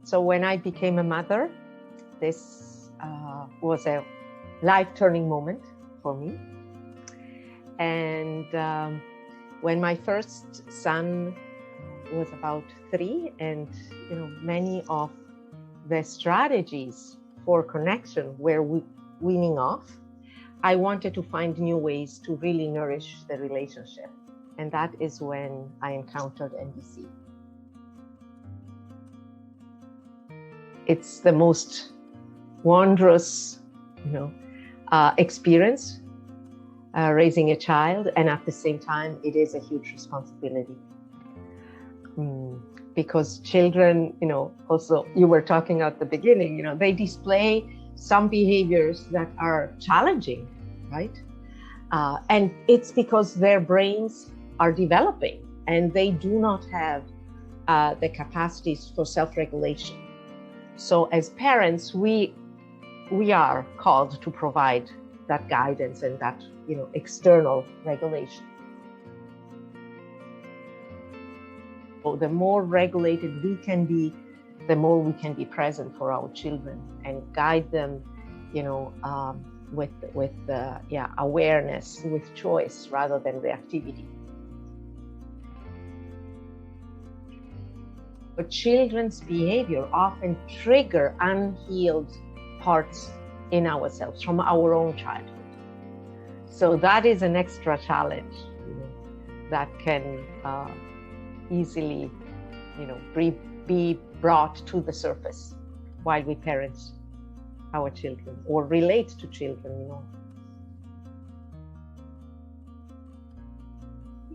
So when I became a mother, this was a life-turning moment for me. And when my first son was about 3, and many of the strategies for connection were weaning off, I wanted to find new ways to really nourish the relationship. And that is when I encountered NVC. It's the most wondrous, experience, raising a child, and at the same time, it is a huge responsibility. Because children, also you were talking at the beginning, they display some behaviors that are challenging, right? And it's because their brains are developing and they do not have the capacities for self-regulation. So as parents, we are called to provide that guidance and that, external regulation. So the more regulated we can be, the more we can be present for our children and guide them, with awareness, with choice rather than reactivity. But children's behavior often trigger unhealed parts in ourselves from our own childhood. So that is an extra challenge, that can easily, be brought to the surface while we parent our children or relate to children.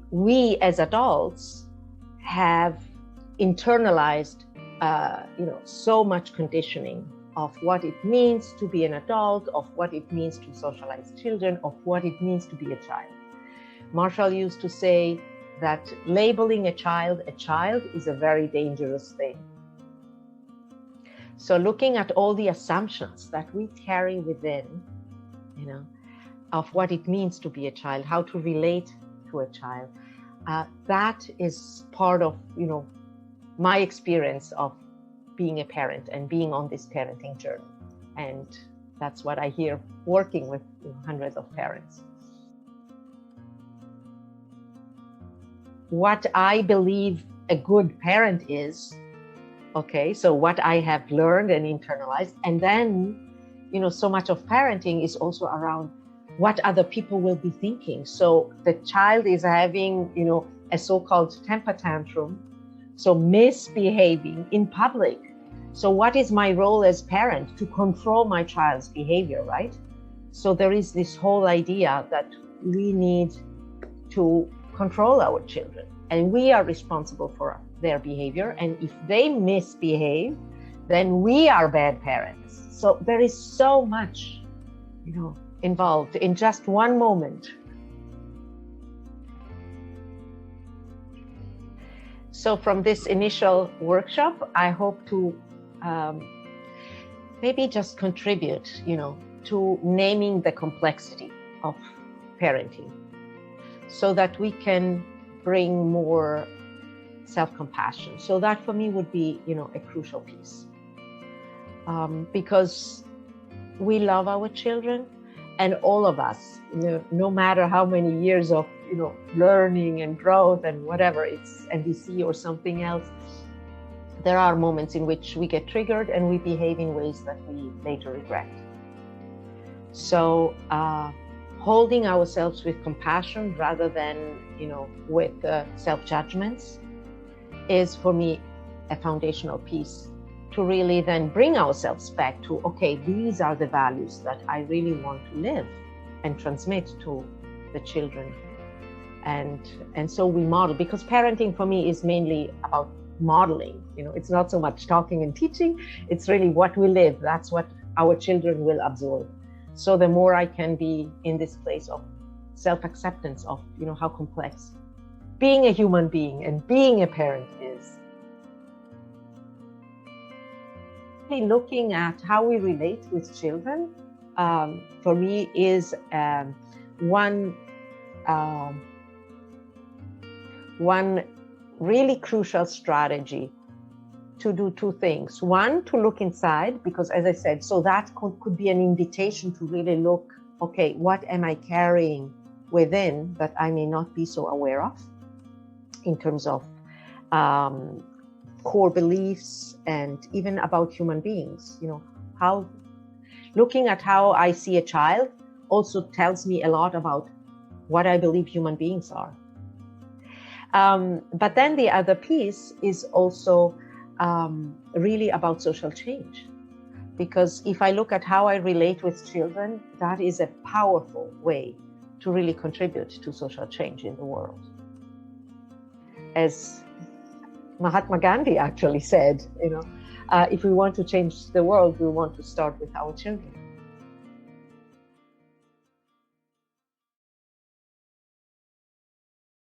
We as adults have internalized, so much conditioning of what it means to be an adult, of what it means to socialize children, of what it means to be a child. Marshall used to say that labeling a child is a very dangerous thing. So looking at all the assumptions that we carry within, of what it means to be a child, how to relate to a child, that is part of, my experience of being a parent and being on this parenting journey. And that's what I hear working with hundreds of parents. What I believe a good parent is, so what I have learned and internalized, and then, so much of parenting is also around what other people will be thinking. So the child is having, a so-called temper tantrum, so misbehaving in public. So what is my role as parent? To control my child's behavior, right? So there is this whole idea that we need to control our children and we are responsible for their behavior. And if they misbehave, then we are bad parents. So there is so much, involved in just one moment. So from this initial workshop, I hope to maybe just contribute, to naming the complexity of parenting so that we can bring more self-compassion. So that for me would be, a crucial piece. Because we love our children, and all of us, no matter how many years of, learning and growth and whatever, it's NVC or something else, there are moments in which we get triggered and we behave in ways that we later regret. So holding ourselves with compassion rather than, with self-judgments is for me a foundational piece to really then bring ourselves back to, okay, these are the values that I really want to live and transmit to the children. And so we model, because parenting for me is mainly about modeling. It's not so much talking and teaching, it's really what we live. That's what our children will absorb. So the more I can be in this place of self-acceptance of, how complex being a human being and being a parent is. Looking at how we relate with children, for me is one really crucial strategy to do two things. One, to look inside, because as I said, so that could be an invitation to really look, okay, what am I carrying within that I may not be so aware of in terms of core beliefs and even about human beings. How looking at how I see a child also tells me a lot about what I believe human beings are. But then the other piece is also really about social change. Because if I look at how I relate with children, that is a powerful way to really contribute to social change in the world. As Mahatma Gandhi actually said, if we want to change the world, we want to start with our children.